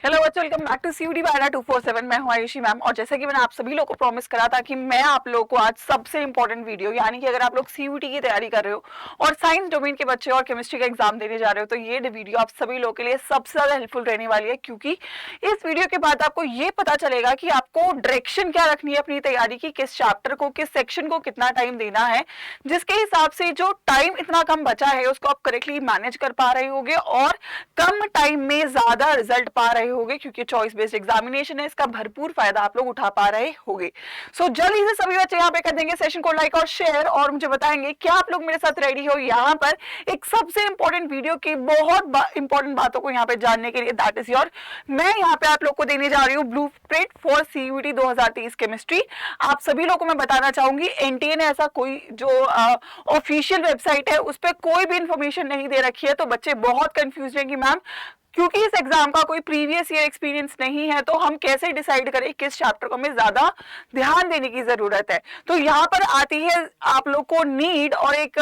Hello बच्चों, welcome back to सीयूडी bye 247। मैं हूं आयुषी मैम और जैसा कि मैंने आप सभी लोगों को प्रॉमिस करा था कि मैं आप लोगों को आज सबसे इंपॉर्टेंट वीडियो, यानी कि अगर आप लोग सीयूटी की तैयारी कर रहे हो और साइंस डोमेन के बच्चे और केमिस्ट्री का एग्जाम देने जा रहे हो, तो ये वीडियो आप सभी लोगों के लिए सबसे ज्यादा हेल्पफुल रहने वाली है। क्योंकि इस वीडियो के बाद आपको ये पता चलेगा कि आपको डायरेक्शन क्या रखनी है अपनी तैयारी की, किस चैप्टर को, किस सेक्शन को कितना टाइम देना है, जिसके हिसाब से जो टाइम इतना कम बचा है उसको आप करेक्टली मैनेज कर पा रहे होगे और कम टाइम में ज्यादा रिजल्ट पा रहे होगे। क्योंकि चॉइस बेस्ड एग्जामिनेशन है, इसका भरपूर फायदा आप लोग उठा पा रहे होगे। सो जल्दी से सभी बच्चे यहाँ पे कर देंगे सेशन को लाइक और शेयर और मुझे बताएंगे क्या आप लोग मेरे साथ रेडी हो यहाँ पर एक सबसे इंपॉर्टेंट वीडियो की बहुत इंपॉर्टेंट बातों को यहाँ पे जानने के लिए। दैट इज योर, मैं यहाँ पे आप लोग को देने जा रही हूँ ब्लूप्रिंट फॉर सीयूटी 2023 केमिस्ट्री। आप सभी लोगों को मैं बताना चाहूंगी, एनटीए ने ऐसा कोई जो ऑफिशियल वेबसाइट है उस पर कोई भी इंफॉर्मेशन नहीं दे रखी है। तो बच्चे बहुत कंफ्यूज हैं कि मैम क्योंकि इस एग्जाम का कोई प्रीवियस ईयर एक्सपीरियंस नहीं है तो हम कैसे डिसाइड करें किस चैप्टर को हमें ज्यादा ध्यान देने की जरूरत है। तो यहाँ पर आती है आप लोग को नीड और एक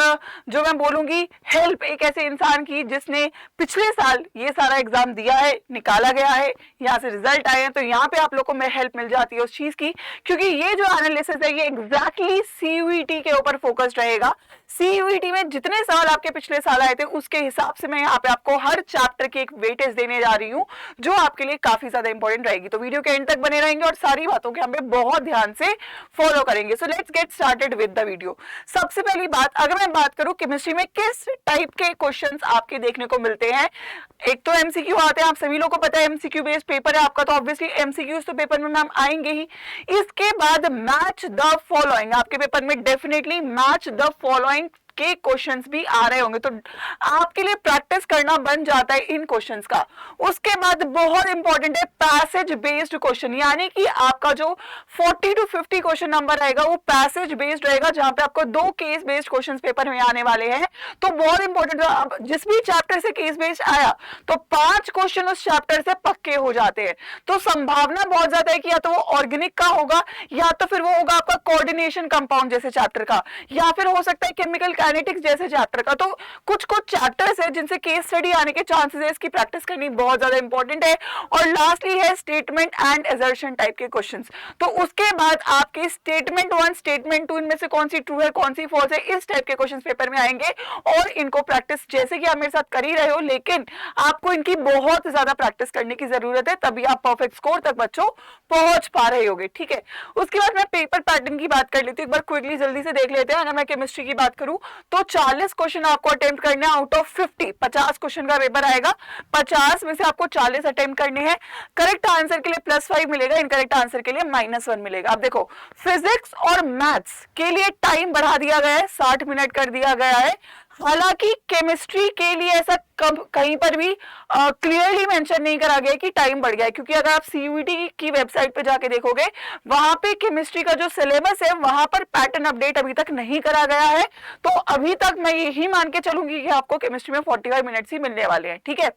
जो मैं बोलूंगी हेल्प एक ऐसे इंसान की जिसने पिछले साल ये सारा एग्जाम दिया है, निकाला गया है, यहाँ से रिजल्ट आए हैं। तो यहाँ पे आप लोग को हेल्प मिल जाती है उस चीज की, क्योंकि ये जो एनालिसिस है ये एग्जैक्टली सीयूईटी के ऊपर फोकस्ड रहेगा। सीयूईटी में जितने सवाल आपके पिछले साल आए थे उसके हिसाब से मैं यहाँ पे आपको हर चैप्टर की एक वेटेज देने जा रही हूँ जो आपके लिए काफी ज्यादा इंपॉर्टेंट रहेगी। तो वीडियो के एंड तक बने रहेंगे और सारी बातों के हमें बहुत ध्यान से फॉलो करेंगे। So let's get started with the video. सबसे पहली बात, अगर मैं बात करूं केमिस्ट्री में किस टाइप के क्वेश्चंस आपके देखने को मिलते हैं, एक तो एमसीक्यू आते हैं, आप सभी लोगों को पता है एमसीक्यू बेस्ड पेपर है आपका, तो ऑब्वियसली एमसीक्यूज तो पेपर में मैम आएंगे ही। इसके बाद मैच द फॉलोइंग, आपके पेपर में डेफिनेटली मैच द फॉलोइंग के क्वेश्चंस भी आ रहे होंगे, तो आपके लिए प्रैक्टिस करना बन जाता है इन क्वेश्चंस का। उसके बाद बहुत इंपॉर्टेंट है पैसेज बेस्ड क्वेश्चन, यानी कि आपका जो 40 to 50 क्वेश्चन नंबर रहेगा वो पैसेज बेस्ड रहेगा, जहां पे आपको 2 केस बेस्ड क्वेश्चंस पेपर में आने वाले हैं। तो बहुत इंपॉर्टेंट, अब जिस भी चैप्टर से केस बेस्ड आया तो 5 क्वेश्चन उस चैप्टर से पक्के हो जाते हैं। तो संभावना बहुत ज्यादा है कि या तो वो ऑर्गेनिक का होगा या तो फिर वो होगा आपका कोऑर्डिनेशन कंपाउंड जैसे चैप्टर का, या फिर हो सकता है केमिकल काइनेटिक्स जैसे चैप्टर का। तो कुछ चैप्टर्स है जिनसे केस स्टडी आने के चांसेस है, इसकी प्रैक्टिस करनी बहुत ज्यादा इंपॉर्टेंट है। और लास्टली है स्टेटमेंट एंड असर्शन टाइप के क्वेश्चंस। तो उसके बाद आपके स्टेटमेंट 1 स्टेटमेंट 2 इनमें से कौन सी ट्रू है कौन सी फॉल्स है, इस टाइप के क्वेश्चंस पेपर में आएंगे और इनको प्रैक्टिस जैसे कि आप मेरे साथ कर ही रहे हो, लेकिन आपको इनकी बहुत ज्यादा प्रैक्टिस करने की जरूरत है, तभी आप परफेक्ट स्कोर तक बच्चों पहुंच पा रहे होगे। ठीक है, उसके बाद मैं पेपर पैटर्न की बात कर लेती हूँ, एक बार क्विकली जल्दी से देख लेते हैं। अगर मैं केमिस्ट्री की बात करूं तो 40 क्वेश्चन आपको अटेम्प्ट करने हैं आउट ऑफ 50। 50 क्वेश्चन का पेपर आएगा, 50 में से आपको 40 अटेम्प्ट करने हैं। करेक्ट आंसर के लिए +5 मिलेगा, इनकरेक्ट आंसर के लिए -1 मिलेगा। अब देखो, फिजिक्स और मैथ्स के लिए टाइम बढ़ा दिया गया है, 60 मिनट कर दिया गया है। हालांकि केमिस्ट्री के लिए ऐसा कहीं पर भी क्लियरली मेंशन नहीं करा गया कि टाइम बढ़ गया है, क्योंकि अगर आप सीयूईटी की वेबसाइट पे जाके देखोगे वहां पे केमिस्ट्री का जो सिलेबस है वहां पर पैटर्न अपडेट अभी तक नहीं करा गया है। तो अभी तक मैं यही मान के चलूंगी कि आपको केमिस्ट्री में 45 मिनट्स ही मिलने वाले हैं। ठीक है,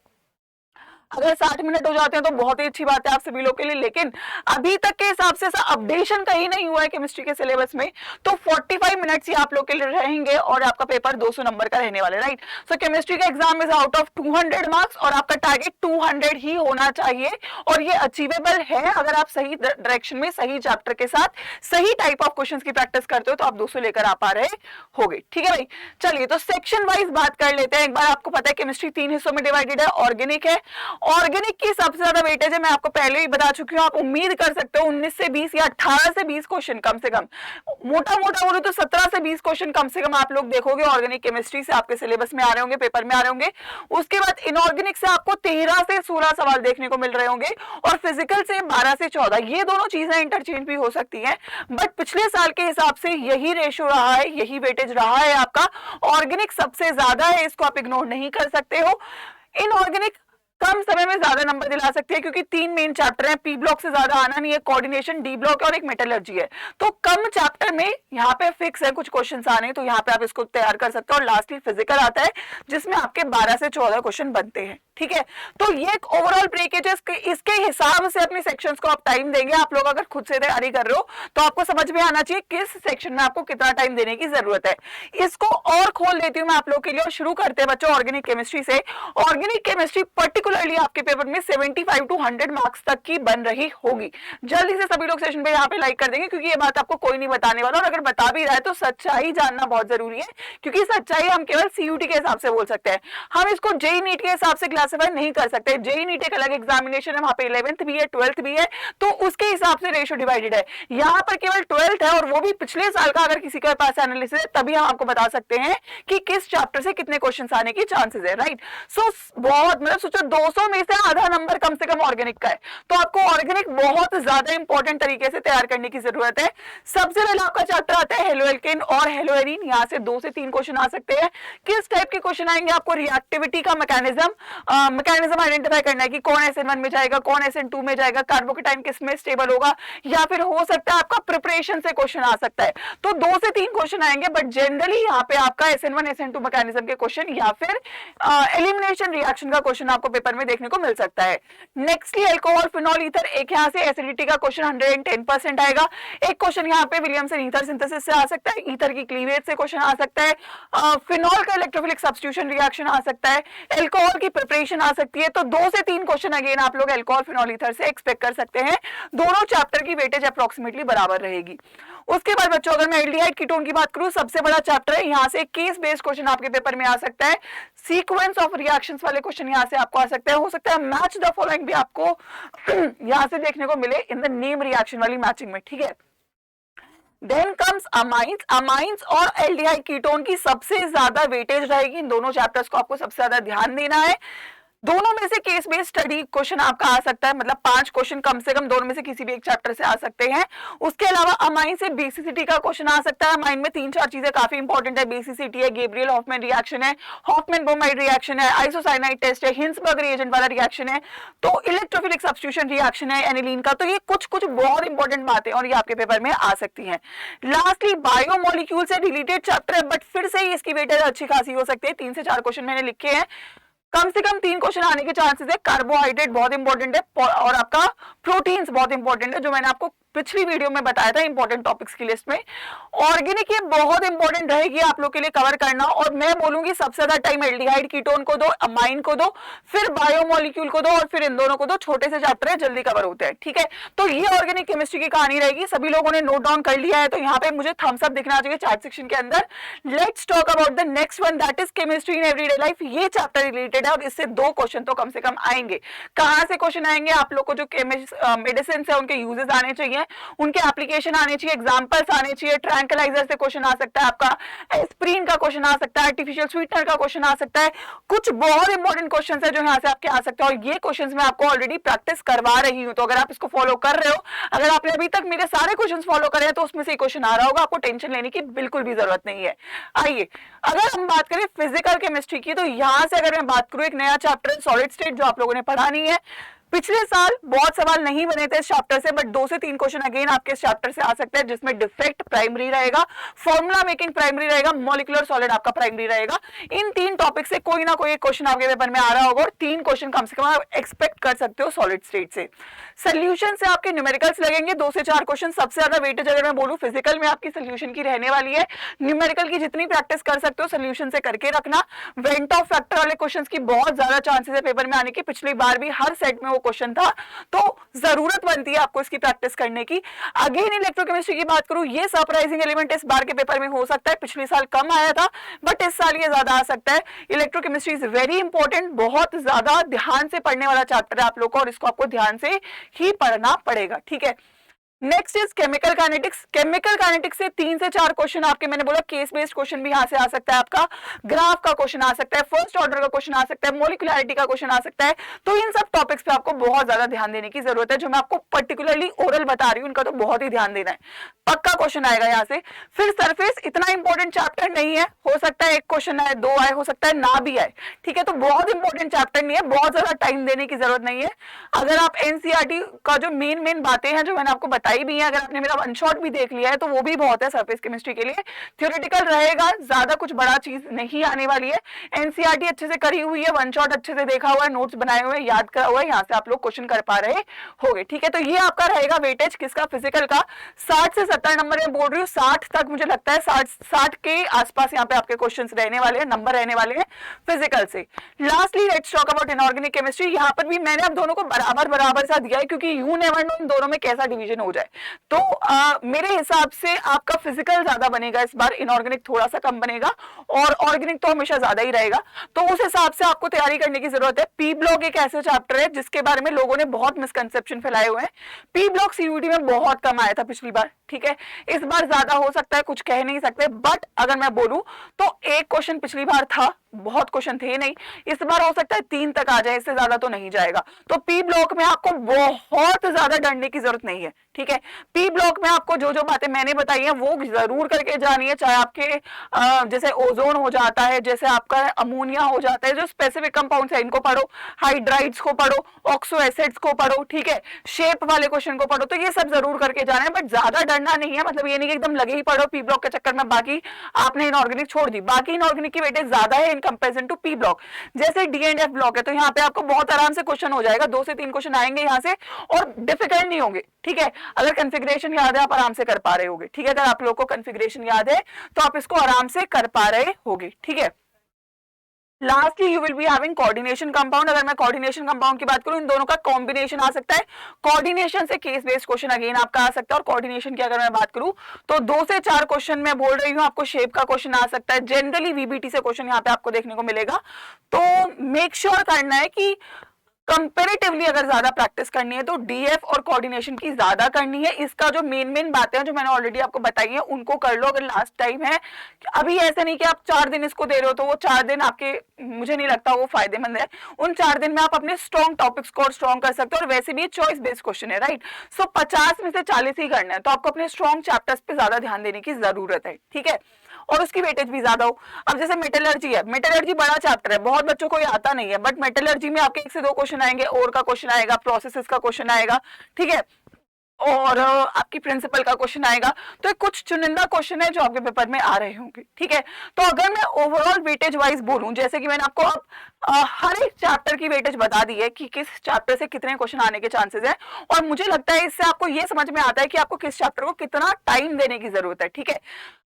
अगर 60 मिनट हो जाते हैं तो बहुत ही अच्छी बात है आप सभी लोग के लिए, लेकिन अभी तक के हिसाब से अपडेशन कहीं नहीं हुआ है केमिस्ट्री के सिलेबस में, तो 45 मिनट्स ही आप लोग के लिए रहेंगे और आपका पेपर 200 नंबर का रहने वाला है। राइट, सो केमिस्ट्री का exam is out of 200 marks और आपका टारगेट 200 ही होना चाहिए और ये अचीवेबल है अगर आप सही डायरेक्शन में सही चैप्टर के साथ सही टाइप ऑफ क्वेश्चन की प्रैक्टिस करते हो तो आप 200 लेकर आ पा रहे होगे। ठीक है भाई, चलिए तो सेक्शन वाइज बात कर लेते हैं। एक बार आपको पता है केमिस्ट्री 3 हिस्सों में डिवाइडेड है, ऑर्गेनिक है, ऑर्गेनिक की सबसे ज्यादा वेटेज है, मैं आपको पहले ही बता चुकी हूं। आप उम्मीद कर सकते हो 19 से 20 या 18 से 20 क्वेश्चन कम से कम, मोटा मोटा बोलो तो 17 से 20 क्वेश्चन कम से कम आप लोग देखोगे ऑर्गेनिक केमिस्ट्री से आपके सिलेबस में आ रहे होंगे, पेपर में आ रहे होंगे। उसके बाद इनऑर्गेनिक से आपको 13 से 16 सवाल देखने को मिल रहे होंगे और फिजिकल से 12 से 14। ये दोनों चीजें इंटरचेंज भी हो सकती हैं, बट पिछले साल के हिसाब से यही रेशो रहा है, यही वेटेज रहा है आपका। ऑर्गेनिक सबसे ज्यादा है, इसको आप इग्नोर नहीं कर सकते हो। इनऑर्गेनिक कम समय में ज्यादा नंबर दिला सकती है क्योंकि 3 मेन चैप्टर हैं, पी ब्लॉक से ज्यादा आना नहीं है, कोऑर्डिनेशन, डी ब्लॉक और एक मेटलर्जी है। तो कम चैप्टर में यहाँ पे फिक्स है कुछ क्वेश्चंस आने, तो यहाँ पे आप इसको तैयार कर सकते हो। और लास्टली फिजिकल आता है जिसमें आपके 12 से 14 क्वेश्चन बनते हैं। ठीक है। तो ये एक ओवरऑल ब्रेकेज है, इसके हिसाब से अपने सेक्शंस को आप टाइम देंगे। आप लोग अगर खुद से तैयारी कर रहे हो तो आपको समझ में आना चाहिए किस सेक्शन में आपको कितना टाइम देने की जरूरत है। इसको और खोल देती हूँ मैं आप लोग के लिए और शुरू करते हैं बच्चों ऑर्गेनिक केमिस्ट्री से। ऑर्गेनिक केमिस्ट्री पर्टिकुलरली आपके पेपर में 75 to 100 मार्क्स तक की बन रही होगी। जल्दी से सभी लोग सेशन पे यहाँ पे लाइक कर देंगे, क्योंकि ये बात आपको कोई नहीं बताने वाला, और अगर बता भी रहा है तो सच्चाई जानना बहुत जरूरी है, क्योंकि सच्चाई हम केवल सीयूटी के हिसाब से बोल सकते हैं, हम इसको जेई नीट के हिसाब से क्लासिफाई नहीं कर सकते। जेई नीट एक अलग एग्जामिनेशन है, वहां पे 11th भी है 12th भी है, तो उसके हिसाब से रेशियो डिवाइडेड है। यहाँ पर केवल 12th है, और वो भी पिछले साल का अगर किसी के पास एनालिसिस है तभी हम आपको बता सकते हैं कि किस चैप्टर से कितने क्वेश्चन आने की चांसेस है, राइट। सो बहुत मतलब सोचो 200 में से आधा नंबर कम से कम ऑर्गेनिक का है, तो आपको ऑर्गेनिक बहुत ज्यादा इंपॉर्टेंट तरीके से तैयार करने की जरूरत है। सबसे पहले आपका चैप्टर आता है हेलोएल्केन और हेलोएरीन, यहाँ से 2 से 3 क्वेश्चन आ सकते हैं। किस टाइप के क्वेश्चन आएंगे, आपको रिएक्टिविटी का मैकेनिज्म आइडेंटिफाई करना है कि कौन SN1 में जाएगा, कौन SN2 में जाएगा, कार्बोकेटाइन किस में स्टेबल होगा, या फिर हो सकता है आपका प्रिपरेशन से क्वेश्चन आ सकता है। तो 2 से 3 क्वेश्चन आएंगे, बट जनरली यहाँ पे आपका SN1 SN2 मैकेनिज्म के क्वेश्चन या फिर एलिमिनेशन रिएक्शन का क्वेश्चन आपको पेपर में देखने को मिल सकता है। नेक्स्टली अल्कोहल फिनॉल ईथर, एक यहाँ से एसिडिटी का क्वेश्चन 110% आएगा। एक क्वेश्चन यहाँ पे विलियमसन ईथर सिंथेसिस से आ सकता है, ईथर की क्लीवेज से क्वेश्चन आ सकता है, फिनॉल का इलेक्ट्रोफिलिक सब्स्टिट्यूशन रिएक्शन आ सकता है, अल्कोहल की प्रिपरेशन आ सकती है। तो 2 से 3 क्वेश्चन अगेन आप लोग अल्कोहल फिनॉल ईथर से एक्सपेक्ट कर सकते हैं। दोनों चैप्टर की वेटेज अप्रोक्सीमेटली बराबर रहेगी। उसके बाद बच्चों अगर मैं एल्डिहाइड कीटोन की बात करूं, सबसे बड़ा चैप्टर है, यहाँ से केस बेस्ड क्वेश्चन आपके पेपर में आ सकता है। सीक्वेंस ऑफ रिएक्शंस वाले क्वेश्चन यहाँ से आपको आ सकते हैं। हो सकता है मैच द फॉलोइंग भी आपको यहाँ से देखने को मिले इन द नेम रिएक्शन वाली मैचिंग में, ठीक है। देन कम्स अमाइंस, अमाइंस और एल्डिहाइड कीटोन की सबसे ज्यादा वेटेज रहेगी। इन दोनों चैप्टर्स को आपको सबसे ज्यादा ध्यान देना है। दोनों में से केस बेस्ड स्टडी क्वेश्चन आपका आ सकता है, मतलब 5 क्वेश्चन कम से कम दोनों में से किसी भी एक चैप्टर से आ सकते हैं। उसके अलावा अमाइन से बेसिसिटी का क्वेश्चन आ सकता है। अमाइन में 3-4 चीजें काफी इंपॉर्टेंट है, बेसिसिटी है, गैब्रियल हॉफमैन रिएक्शन है, हॉफमैन ब्रोमाइड रिएक्शन है, आइसोसाइनाइड टेस्ट है, हिंसबर्ग रिएजेंट वाला रिएक्शन है, तो इलेक्ट्रोफिलिक सब्स्टिट्यूशन रिएक्शन है एनिलीन का। तो ये कुछ बहुत इंपॉर्टेंट बातें और ये आपके पेपर में आ सकती है। लास्टली बायोमोलिक्यूल से रिलेटेड चैप्टर है, बट फिर से ही इसकी वेटेज अच्छी खासी हो सकती है। 3 से 4 क्वेश्चन मैंने लिखे हैं, कम से कम 3 क्वेश्चन आने के चांसेस है। कार्बोहाइड्रेट बहुत इंपॉर्टेंट है और आपका प्रोटीन्स बहुत इंपॉर्टेंट है, जो मैंने आपको पिछली वीडियो में बताया था इंपॉर्टेंट टॉपिक्स की लिस्ट में। ऑर्गेनिक ये बहुत इंपॉर्टेंट रहेगी आप लोग के लिए कवर करना, और मैं बोलूंगी सबसे ज्यादा टाइम एल्डिहाइड कीटोन को दो, अमाइन को दो, फिर बायोमोलिक्यूल को दो, और फिर इन दोनों को दो। छोटे से चैप्टर है, जल्दी कवर होते हैं, ठीक है। तो ये ऑर्गेनिक केमिस्ट्री की कहानी रहेगी। सभी लोगों ने नोट डाउन कर लिया है, तो यहाँ पे मुझे थम्स अप दिखना चाहिए चैट सेक्शन के अंदर। Let's talk about the next one, that is chemistry in everyday life. ये चैप्टर रिलेटेड है और इससे 2 क्वेश्चन तो कम से कम आएंगे। कहां से क्वेश्चन आएंगे, आप लोग को जो मेडिसिन है उनके यूजेस आने चाहिए, उनके एप्लीकेशन आने चाहिए, एग्जांपल्स आने चाहिए। ट्रैंक्विलाइजर से क्वेश्चन आ सकता है, आपका एस्प्रिन का क्वेश्चन आ सकता है, आर्टिफिशियल स्वीटनर का क्वेश्चन आ सकता है। कुछ बहुत इंपॉर्टेंट क्वेश्चंस है जो यहाँ से आपके आ सकते हैं, और ये क्वेश्चंस मैं आपको ऑलरेडी प्रैक्टिस करवा रही हूँ। तो अगर आप इसको फॉलो कर रहे हो, अगर आपने अभी तक मेरे सारे क्वेश्चंस फॉलो करे हैं, तो उसमें से क्वेश्चन आ रहा होगा, आपको टेंशन लेने की बिल्कुल भी जरूरत नहीं है। आइए अगर हम बात करें फिजिकल केमिस्ट्री की, तो यहाँ से अगर मैं बात करूँ, एक नया चैप्टर सॉलिड स्टेट जो आप लोगों ने पढ़ा नहीं है। पिछले साल बहुत सवाल नहीं बने थे इस चैप्टर से, बट 2 से 3 क्वेश्चन अगेन आपके इस चैप्टर से आ सकते हैं, जिसमें डिफेक्ट प्राइमरी रहेगा, फॉर्मूला मेकिंग प्राइमरी रहेगा, मॉलिक्यूलर सॉलिड आपका प्राइमरी रहेगा। इन 3 टॉपिक से कोई ना कोई एक क्वेश्चन आपके पेपर में आ रहा होगा, और 3 क्वेश्चन कम से कम आप एक्सपेक्ट कर सकते हो सॉलिड स्टेट से। सोल्यूशन से आपके न्यूमेरिकल्स लगेंगे 2 से 4 क्वेश्चन। सबसे ज्यादा वेटेज अगर मैं बोलूं फिजिकल में आपकी सोल्यूशन की रहने वाली है। न्यूमेरिकल की जितनी प्रैक्टिस कर सकते हो सोल्यूशन से करके रखना। वेंट ऑफ फैक्टर वाले क्वेश्चंस की बहुत ज्यादा चांसेस है पेपर में आने की, पिछली बार भी हर सेट में वो क्वेश्चन था, तो जरूरत बनती है आपको इसकी प्रैक्टिस करने की। अगेन इलेक्ट्रोकेमिस्ट्री की बात करूं, ये सरप्राइजिंग एलिमेंट इस बार के पेपर में हो सकता है, पिछले साल कम आया था बट इस साल ये ज्यादा आ सकता है। इलेक्ट्रोकेमिस्ट्री इज वेरी इंपॉर्टेंट, बहुत ज्यादा ध्यान से पढ़ने वाला चैप्टर है आप लोग को, और इसको आपको ध्यान से ही पढ़ना पड़ेगा, ठीक है। Next is chemical kinetics. Chemical kinetics से 3 से 4 क्वेश्चन आपके, मैंने बोला केस बेस्ड क्वेश्चन भी यहां से आ सकता है, आपका ग्राफ का क्वेश्चन आ सकता है, फर्स्ट ऑर्डर का क्वेश्चन आ सकता है, मोलिकुलरिटी का क्वेश्चन आ सकता है। तो इन सब टॉपिक्स पे आपको बहुत ज्यादा ध्यान देने की जरूरत है। जो मैं आपको पर्टिकुलरली ओरल बता रही हूँ उनका तो बहुत ही ध्यान देना है, पक्का क्वेश्चन आएगा यहाँ से। फिर सरफेस इतना इंपॉर्टेंट चैप्टर नहीं है, हो सकता है 1 क्वेश्चन आए, 2 आए, हो सकता है ना भी आए, ठीक है। तो बहुत इंपॉर्टेंट चैप्टर नहीं है, बहुत ज्यादा टाइम देने की जरूरत नहीं है। अगर आप एनसीईआरटी का जो मेन बातें हैं जो मैंने आपको बताई बताई भी है, अगर आपने मेरा वन शॉट भी देख लिया है तो वो भी बहुत है सरफेस केमिस्ट्री के लिए। थ्योरेटिकल रहेगा, ज्यादा कुछ बड़ा चीज नहीं आने वाली है। एनसीईआरटी अच्छे से करी हुई है, वन शॉट अच्छे से देखा हुआ है, नोट्स बनाए हुए हैं, याद करा हुआ है, यहाँ से आप लोग क्वेश्चन कर पा रहे होगे। ठीक है, तो ये आपका रहेगा वेटेज किसका, फिजिकल का। 60 से 70 नंबर में बोल रही हूँ, 60 तक मुझे लगता है, 60 के आसपास यहाँ पे आपके क्वेश्चन रहने वाले हैं, नंबर रहने वाले हैं फिजिकल से। Lastly let's talk about inorganic chemistry. यहाँ पर भी मैंने अब दोनों को बराबर बराबर सा दिया है, क्योंकि यू नेवर नो इन दोनों में कैसा डिवीजन हो जाए। तो मेरे हिसाब से आपका फिजिकल ज्यादा बनेगा इस बार, इनऑर्गेनिक थोड़ा सा कम बनेगा, और ऑर्गेनिक तो हमेशा ज्यादा ही रहेगा। तो उस हिसाब से आपको तैयारी करने की जरूरत है। पी ब्लॉक एक ऐसे चैप्टर है जिसके बारे में लोगों ने बहुत मिसकंसेप्शन फैलाए हुए हैं। पी ब्लॉक सीयूटी में बहुत कम आया था पिछली बार, ठीक है, इस बार ज्यादा हो सकता है, कुछ कह नहीं सकते, बट अगर मैं बोलूं तो एक क्वेश्चन पिछली बार था, बहुत क्वेश्चन थे नहीं, इस बार हो सकता है 3 तक आ जाए, इससे ज्यादा तो नहीं जाएगा। तो पी ब्लॉक में आपको बहुत ज्यादा डरने की जरूरत नहीं है, ठीक है। पी ब्लॉक में आपको जो जो बातें मैंने बताई है वो जरूर करके जानी है, चाहे आपके जैसे ओजोन हो जाता है, जैसे आपका अमोनिया हो जाता है, जो स्पेसिफिक कंपाउंड्स है इनको पढ़ो, हाइड्राइड्स को पढ़ो, ऑक्सो एसिड्स को पढ़ो, ठीक है, शेप वाले क्वेश्चन को पढ़ो, तो ये सब जरूर करके जाना है, बट ज्यादा डरना नहीं है। मतलब ये नहीं कि एकदम लगे ही पढ़ो पी ब्लॉक के चक्कर में, बाकी आपने इनऑर्गेनिक छोड़ दी। बाकी इनऑर्गेनिक की वेटेज ज्यादा है in comparison to P block. जैसे डी एंड एफ ब्लॉक है, तो यहाँ पे आपको बहुत आराम से क्वेश्चन हो जाएगा, 2 से 3 क्वेश्चन आएंगे यहाँ से, और डिफिकल्ट नहीं होंगे, ठीक है। अगर कॉन्फ़िगरेशन याद है आप आराम से कर पा रहे होगे, ठीक है। अगर आप लोग को कॉन्फ़िगरेशन याद है तो आप इसको आराम से कर पा रहे होगे, ठीक है। Lastly you will be having coordination compound. अगर मैं कोऑर्डिनेशन कंपाउंड की बात करूं, इन दोनों का कॉम्बिनेशन आ सकता है। कोऑर्डिनेशन से केस बेस्ड क्वेश्चन अगेन आपका आ सकता है, और कोऑर्डिनेशन की अगर मैं बात करूं तो 2 से 4 क्वेश्चन मैं बोल रही हूं, आपको शेप का क्वेश्चन आ सकता है, जनरली वीबीटी से क्वेश्चन यहाँ पे आपको देखने को मिलेगा। तो मेक श्योर करना है कि कंपेरेटिवली अगर ज्यादा प्रैक्टिस करनी है तो डीएफ और कोऑर्डिनेशन की ज्यादा करनी है। इसका जो मेन बातें हैं जो मैंने ऑलरेडी आपको बताई है उनको कर लो, अगर लास्ट टाइम है। अभी ऐसा नहीं कि आप 4 दिन इसको दे रहे हो तो वो 4 दिन आपके, मुझे नहीं लगता वो फायदेमंद है। उन 4 दिन में आप अपने स्ट्रॉन्ग टॉपिक्स को स्ट्रॉन्ग कर सकते हो, और वैसे भी चॉइस बेस्ड क्वेश्चन है, राइट। सो 50 में से 40 ही करना है, तो आपको अपने स्ट्रॉन्ग चैप्टर्स पे ज्यादा ध्यान देने की जरूरत है, ठीक है, और उसकी वेटेज भी ज्यादा हो। अब जैसे मेटलर्जी है, मेटलर्जी बड़ा चैप्टर है, बहुत बच्चों को ये आता नहीं है, बट मेटलर्जी में आपके 1 से 2 क्वेश्चन आएंगे, और का क्वेश्चन आएगा, प्रोसेसेस का क्वेश्चन आएगा, ठीक है, और आपकी प्रिंसिपल का क्वेश्चन आएगा। तो कुछ चुनिंदा क्वेश्चन है जो आपके पेपर में आ रहे होंगे, ठीक है। तो अगर मैं ओवरऑल वेटेज वाइज बोलूं, जैसे कि मैंने आपको अब हर एक चैप्टर की वेटेज बता दी है कि किस चैप्टर से कितने क्वेश्चन आने के चांसेस है, और मुझे लगता है इससे आपको ये समझ में आता है कि आपको किस चैप्टर को कितना टाइम देने की जरूरत है, ठीक है।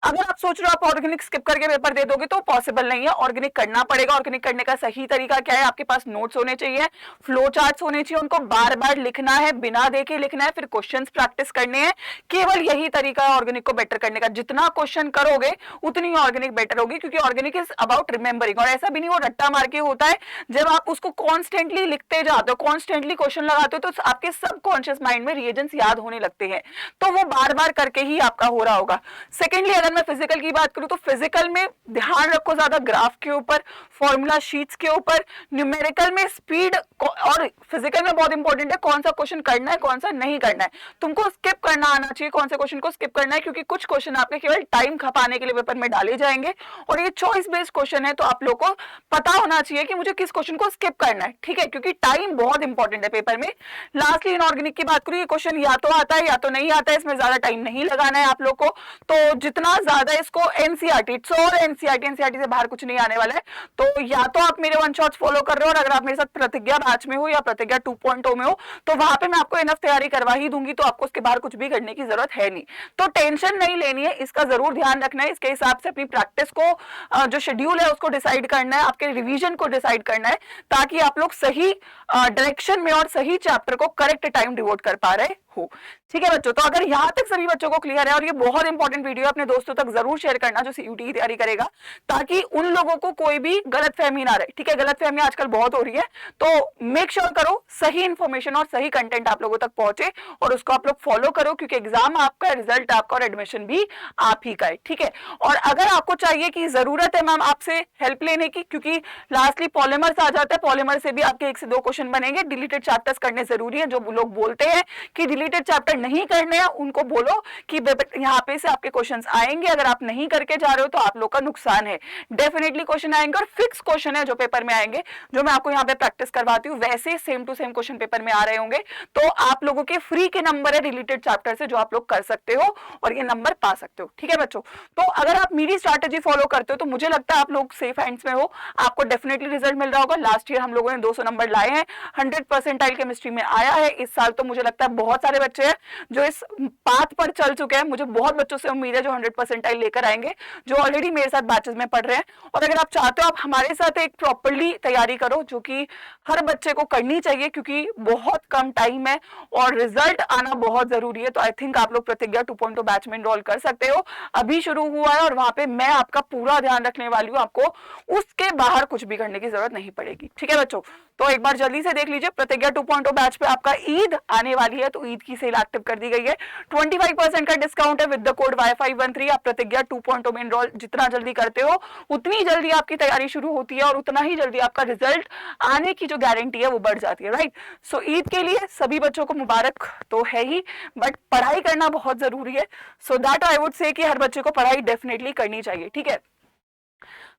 अगर आप सोच रहे हो आप ऑर्गेनिक स्किप करके पेपर दे दोगे तो पॉसिबल नहीं है, ऑर्गेनिक करना पड़ेगा। ऑर्गेनिक करने का सही तरीका क्या है, आपके पास नोट्स होने चाहिए, फ्लो चार्ट्स होने चाहिए, उनको बार बार लिखना है, बिना देखे लिखना है, फिर क्वेश्चंस प्रैक्टिस करने हैं। केवल यही तरीका है ऑर्गेनिक को बेटर करने का। जितना क्वेश्चन करोगे उतनी ऑर्गेनिक बेटर होगी, क्योंकि ऑर्गेनिक इज अबाउट रिमेंबरिंग, और ऐसा भी नहीं वो रट्टा मार के होता है। जब आप उसको कॉन्स्टेंटली लिखते जाते हो, कॉन्स्टेंटली क्वेश्चन लगाते हो, तो आपके सबकॉन्शियस माइंड में रिएजेंट्स याद होने लगते हैं, तो वो बार बार करके ही आपका हो रहा होगा। सेकेंडली अगर मैं फिजिकल की बात करूं तो फिजिकल में ध्यान रखो ज्यादा ग्राफ के ऊपर, फॉर्मूला शीट्स के ऊपर, न्यूमेरिकल में स्पीड, और फिजिकल में बहुत इंपॉर्टेंट है कौन सा क्वेश्चन करना है कौन सा नहीं करना है। तुमको स्किप करना आना चाहिए कौन से क्वेश्चन को स्किप करना है, क्योंकि कुछ क्वेश्चन आपके केवल टाइम खपाने के लिए पेपर में डाले जाएंगे, और ये चॉइस बेस्ड क्वेश्चन है, तो आप लोग को पता होना चाहिए कि मुझे किस क्वेश्चन को स्किप करना है, ठीक है, क्योंकि टाइम बहुत इंपॉर्टेंट है पेपर में। लास्टली इनऑर्गेनिक की बात करूं, ये क्वेश्चन या तो आता है या तो नहीं आता है, इसमें ज्यादा टाइम नहीं लगाना है आप लोग को। तो जितना ज्यादा इसको एनसीईआरटी और एनसीईआरटी से बाहर कुछ नहीं आने वाला है, तो या तो आप मेरे वन शॉट्स फॉलो कर रहे हो, और अगर आप मेरे साथ प्रतिज्ञा बैच में हो या प्रतिज्ञा 2.0 में हो तो वहां पे मैं आपको इनफ तैयारी करवा ही दूंगी, तो आपको उसके बाहर कुछ भी करने की जरूरत है नहीं। तो टेंशन नहीं लेनी है, इसका जरूर ध्यान रखना है। इसके हिसाब से अपनी प्रैक्टिस को जो शेड्यूल है उसको डिसाइड करना है, आपके रिवीजन को डिसाइड करना है, ताकि आप लोग सही डायरेक्शन में और सही चैप्टर को करेक्ट टाइम डिवोट कर पा रहे हो, ठीक है बच्चों। तो अगर यहाँ तक सभी बच्चों को क्लियर है, और ये बहुत इंपॉर्टेंट वीडियो अपने दोस्तों तक जरूर शेयर करना जो सीयूटी की तैयारी करेगा, ताकि उन लोगों को कोई भी गलतफहमी ना रहे, ठीक है। गलतफहमी आजकल बहुत हो रही है, तो मेक श्योर करो सही इंफॉर्मेशन और सही कंटेंट आप लोगों तक पहुंचे, और उसको आप लोग फॉलो करो, क्योंकि एग्जाम आपका, रिजल्ट आपका, और एडमिशन भी आप ही का है, ठीक है। और अगर आपको चाहिए कि जरूरत है मैम आपसे हेल्प लेने की, क्योंकि लास्टली पॉलीमर्स आ जाता है, पॉलीमर से भी आपके 1 से 2 क्वेश्चन बनेंगे। डिलीटेड चैप्टर्स करने जरूरी है। जो लोग बोलते हैं कि डिलीटेड चैप्टर नहीं करने हैं, उनको बोलो कि यहाँ पे से आपके क्वेश्चंस आएंगे, अगर आप नहीं करके जा रहे हो तो आप लोग का नुकसान है। डेफिनेटली क्वेश्चन आएंगे, और फिक्स क्वेश्चन है जो पेपर में आएंगे, जो मैं आपको यहाँ पे प्रैक्टिस करवाती हूँ, वैसे same to same question paper में आ रहे होंगे। तो आप लोगों के फ्री के नंबर है रिलेटेड चैप्टर से जो आप लोग कर सकते हो और ये नंबर पा सकते हो। ठीक है बच्चों, तो अगर आप मेरी स्ट्रैटेजी फॉलो करते हो तो मुझे लगता है आप लोग सेफ हैंड्स में हो, आपको डेफिनेटली रिजल्ट मिल रहा होगा। लास्ट ईयर हम लोगों ने 200 नंबर लाए हैं, 100% केमिस्ट्री में आया है। इस साल तो मुझे लगता है बहुत सारे बच्चे हैं जो इस पाथ पर चल चुके हैं। मुझे बहुत बच्चों से उम्मीद है जो 100% लेकर आएंगे, जो ऑलरेडी मेरे साथ बैचेस में पढ़ रहे हैं। और अगर आप चाहते हो आप हमारे साथ एक प्रॉपरली तैयारी करो, जो कि हर बच्चे को करनी चाहिए क्योंकि बहुत कम टाइम है और रिजल्ट आना बहुत जरूरी है, तो आई थिंक आप लोग प्रतिज्ञा 2.0 बैच में एनरोल कर सकते हो। अभी शुरू हुआ है और वहां पे मैं आपका पूरा ध्यान रखने वाली हूँ, आपको उसके बाहर कुछ भी करने की जरूरत नहीं पड़ेगी। ठीक है बच्चों, तो एक बार जल्दी से देख लीजिए, प्रतिज्ञा 2.0 बैच पे आपका ईद आने वाली है, तो ईद की सेल एक्टिव कर दी गई है। 25% का डिस्काउंट है विद द कोड Y513। आप प्रतिज्ञा 2.0 में एनरोल जितना जल्दी करते हो उतनी जल्दी आपकी तैयारी शुरू होती है और उतना ही जल्दी आपका रिजल्ट आने की जो गारंटी है वो बढ़ जाती है, राइट। सो ईद के लिए सभी बच्चों को मुबारक तो है ही, बट पढ़ाई करना बहुत जरूरी है। So that I would say कि हर बच्चे को पढ़ाई डेफिनेटली करनी चाहिए। ठीक है,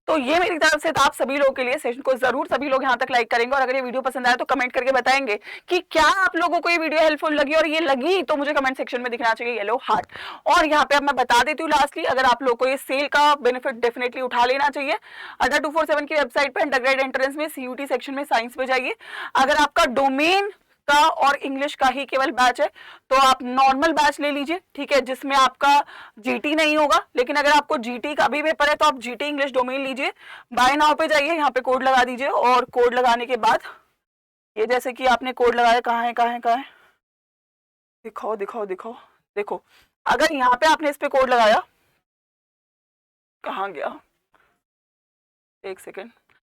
तो ये मेरी तरफ से था आप सभी लोगों के लिए। सेशन को जरूर सभी लोग यहाँ तक लाइक करेंगे और अगर ये वीडियो पसंद आए तो कमेंट करके बताएंगे कि क्या आप लोगों को ये वीडियो हेल्पफुल लगी, और ये लगी तो मुझे कमेंट सेक्शन में दिखना चाहिए येलो हार्ट। और यहाँ पे अब मैं बता देती हूँ लास्टली, अगर आप लोगों को ये सेल का बेनिफिट डेफिनेटली उठा लेना चाहिए, अड्डा 247 की वेबसाइट पे अंडरग्रेड एंट्रेंस में CUT सेक्शन में साइंस पे जाइए। अगर आपका डोमेन का और इंग्लिश का ही केवल बैच है तो आप नॉर्मल बैच ले लीजिए, ठीक है, जिसमें आपका जीटी नहीं होगा। लेकिन अगर आपको जीटी का भी पेपर है तो आप जीटी इंग्लिश डोमेन लीजिए। बाय नाउ पे जाइए, यहाँ पे कोड लगा दीजिए और कोड लगाने के बाद ये जैसे कि आपने कोड लगाया, कहाँ है, दिखाओ दिखाओ दिखाओ, देखो अगर यहाँ पे आपने इस पे कोड लगाया, कहाँ गया, एक सेकेंड,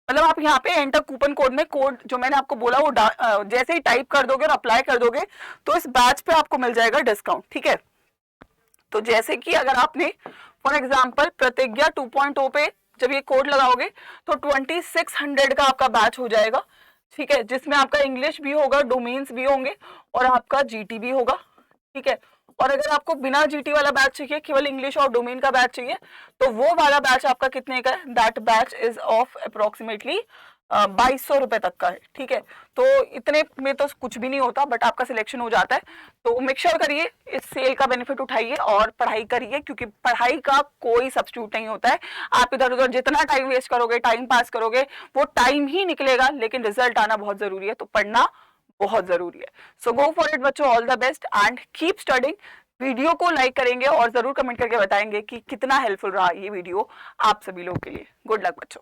मतलब आप यहाँ पे एंटर कूपन कोड में कोड जो मैंने आपको बोला वो जैसे ही टाइप कर दोगे और अप्लाई कर दोगे तो इस बैच पे आपको मिल जाएगा डिस्काउंट। ठीक है, तो जैसे कि अगर आपने फॉर एग्जांपल प्रतिज्ञा 2.0 पे जब ये कोड लगाओगे तो 2600 का आपका बैच हो जाएगा। ठीक है, जिसमें आपका इंग्लिश भी होगा, डोमेन्स भी होंगे और आपका जीटी भी होगा। ठीक है, और अगर आपको बिना जीटी वाला बैच चाहिए, केवल इंग्लिश और डोमेन का बैच चाहिए, तो वो वाला बैच आपका कितने का है, that batch is of approximately 2200 रुपए तक का है। ठीक है, तो इतने में तो कुछ भी नहीं होता, बट आपका सिलेक्शन हो जाता है। तो मेक श्योर करिए इस सेल का बेनिफिट उठाइए और पढ़ाई करिए, क्योंकि पढ़ाई का कोई सब्स्टिट्यूट नहीं होता है। आप इधर उधर जितना टाइम वेस्ट करोगे, टाइम पास करोगे, वो टाइम ही निकलेगा, लेकिन रिजल्ट आना बहुत जरूरी है, तो पढ़ना बहुत जरूरी है। सो गो फॉर इट बच्चों, all the best and keep studying. Video को लाइक करेंगे और जरूर कमेंट करके बताएंगे कि कितना हेल्पफुल रहा ये वीडियो आप सभी लोगों के लिए। गुड लक बच्चों।